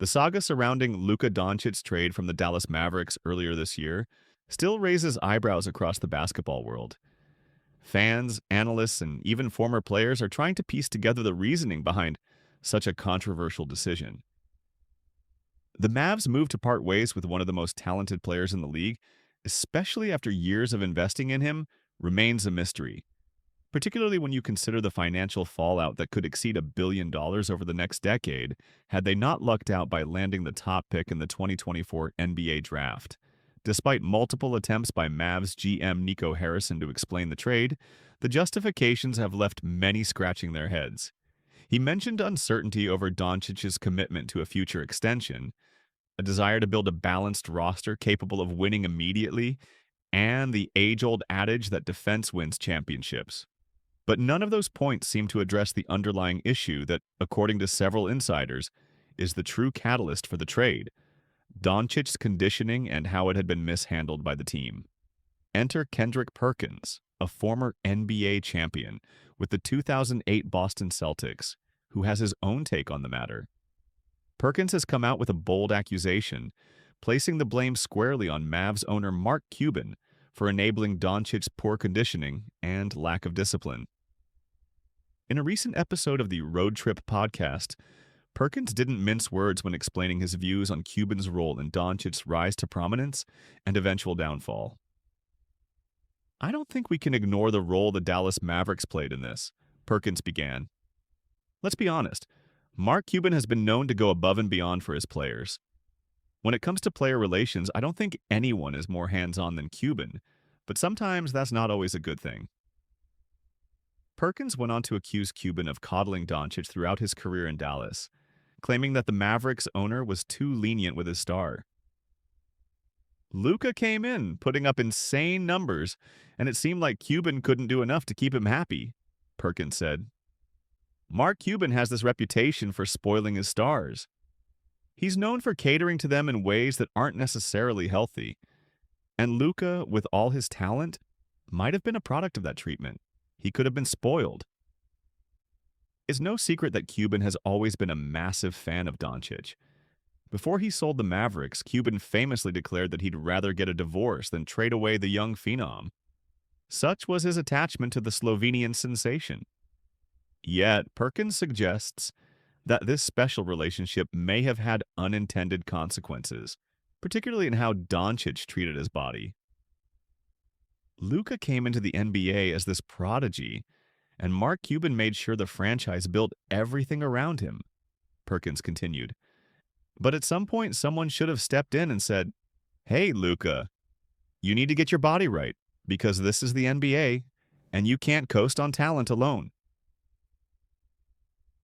The saga surrounding Luka Doncic's trade from the Dallas Mavericks earlier this year still raises eyebrows across the basketball world. Fans, analysts, and even former players are trying to piece together the reasoning behind such a controversial decision. The Mavs move to part ways with one of the most talented players in the league, especially after years of investing in him, remains a mystery, particularly when you consider the financial fallout that could exceed $1 billion over the next decade had they not lucked out by landing the top pick in the 2024 NBA draft. Despite multiple attempts by Mavs GM Nico Harrison to explain the trade, the justifications have left many scratching their heads. He mentioned uncertainty over Doncic's commitment to a future extension, a desire to build a balanced roster capable of winning immediately, and the age-old adage that defense wins championships. But none of those points seem to address the underlying issue that, according to several insiders, is the true catalyst for the trade: Doncic's conditioning and how it had been mishandled by the team. Enter Kendrick Perkins, a former NBA champion with the 2008 Boston Celtics, who has his own take on the matter. Perkins has come out with a bold accusation, placing the blame squarely on Mavs owner Mark Cuban for enabling Doncic's poor conditioning and lack of discipline. In a recent episode of the Road Trip podcast, Perkins didn't mince words when explaining his views on Cuban's role in Doncic's rise to prominence and eventual downfall. "I don't think we can ignore the role the Dallas Mavericks played in this," Perkins began. "Let's be honest, Mark Cuban has been known to go above and beyond for his players. When it comes to player relations, I don't think anyone is more hands-on than Cuban, but sometimes that's not always a good thing." Perkins went on to accuse Cuban of coddling Doncic throughout his career in Dallas, claiming that the Mavericks owner was too lenient with his star. "Luka came in, putting up insane numbers, and it seemed like Cuban couldn't do enough to keep him happy," Perkins said. "Mark Cuban has this reputation for spoiling his stars. He's known for catering to them in ways that aren't necessarily healthy, and Luka, with all his talent, might have been a product of that treatment. He could have been spoiled." It's no secret that Cuban has always been a massive fan of Doncic. Before he sold the Mavericks, Cuban famously declared that he'd rather get a divorce than trade away the young phenom. Such was his attachment to the Slovenian sensation. Yet, Perkins suggests that this special relationship may have had unintended consequences, particularly in how Doncic treated his body. Luka came into the NBA as this prodigy, and Mark Cuban made sure the franchise built everything around him, Perkins continued. But at some point, someone should have stepped in and said, "Hey, Luka, you need to get your body right, because this is the NBA, and you can't coast on talent alone."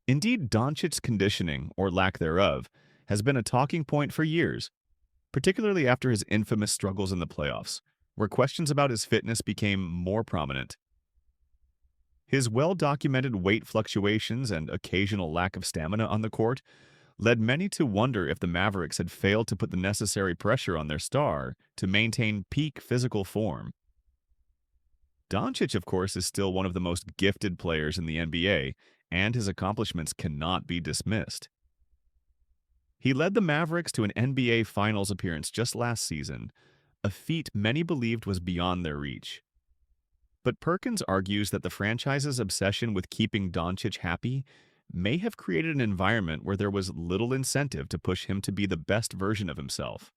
Indeed, Doncic's conditioning, or lack thereof, has been a talking point for years, particularly after his infamous struggles in the playoffs, where questions about his fitness became more prominent. His well-documented weight fluctuations and occasional lack of stamina on the court led many to wonder if the Mavericks had failed to put the necessary pressure on their star to maintain peak physical form. Doncic, of course, is still one of the most gifted players in the NBA, and his accomplishments cannot be dismissed. He led the Mavericks to an NBA Finals appearance just last season, a feat many believed was beyond their reach. But Perkins argues that the franchise's obsession with keeping Doncic happy may have created an environment where there was little incentive to push him to be the best version of himself.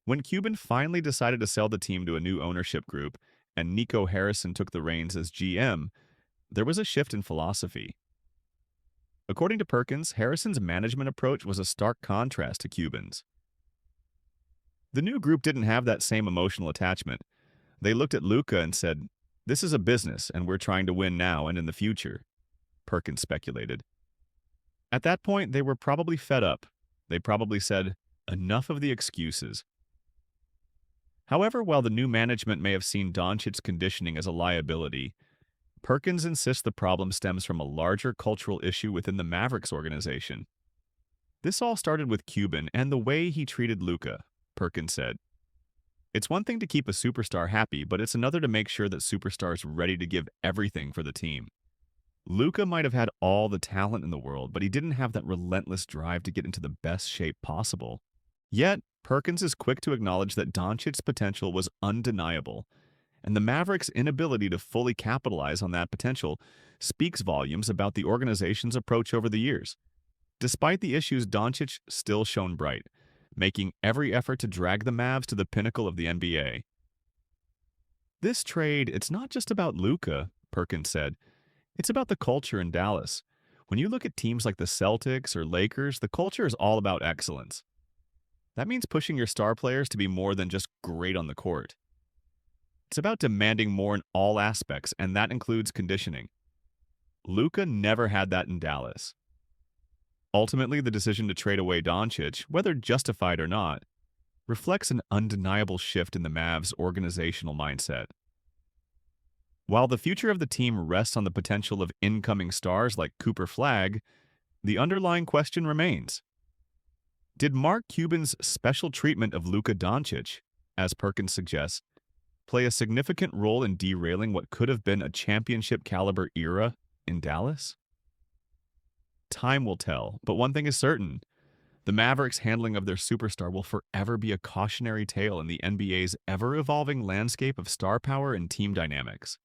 When Cuban finally decided to sell the team to a new ownership group and Nico Harrison took the reins as GM, there was a shift in philosophy. According to Perkins, Harrison's management approach was a stark contrast to Cuban's. The new group didn't have that same emotional attachment. They looked at Luka and said, "This is a business, and we're trying to win now and in the future," Perkins speculated. At that point, they were probably fed up. They probably said, "Enough of the excuses." However, while the new management may have seen Doncic's conditioning as a liability, Perkins insists the problem stems from a larger cultural issue within the Mavericks organization. "This all started with Cuban and the way he treated Luka," Perkins said. "It's one thing to keep a superstar happy, but it's another to make sure that superstar's ready to give everything for the team. Luka might have had all the talent in the world, but he didn't have that relentless drive to get into the best shape possible. Yet, Perkins is quick to acknowledge that Doncic's potential was undeniable, and the Mavericks' inability to fully capitalize on that potential speaks volumes about the organization's approach over the years. Despite the issues, Doncic still shone bright, making every effort to drag the Mavs to the pinnacle of the NBA. This trade, it's not just about Luka, Perkins said. It's about the culture in Dallas. When you look at teams like the Celtics or Lakers, the culture is all about excellence. That means pushing your star players to be more than just great on the court. It's about demanding more in all aspects, and that includes conditioning. Luka never had that in Dallas. Ultimately, the decision to trade away Doncic, whether justified or not, reflects an undeniable shift in the Mavs' organizational mindset. While the future of the team rests on the potential of incoming stars like Cooper Flagg, the underlying question remains. Did Mark Cuban's special treatment of Luka Doncic, as Perkins suggests, play a significant role in derailing what could have been a championship-caliber era in Dallas? Time will tell, but one thing is certain. The Mavericks' handling of their superstar will forever be a cautionary tale in the NBA's ever-evolving landscape of star power and team dynamics.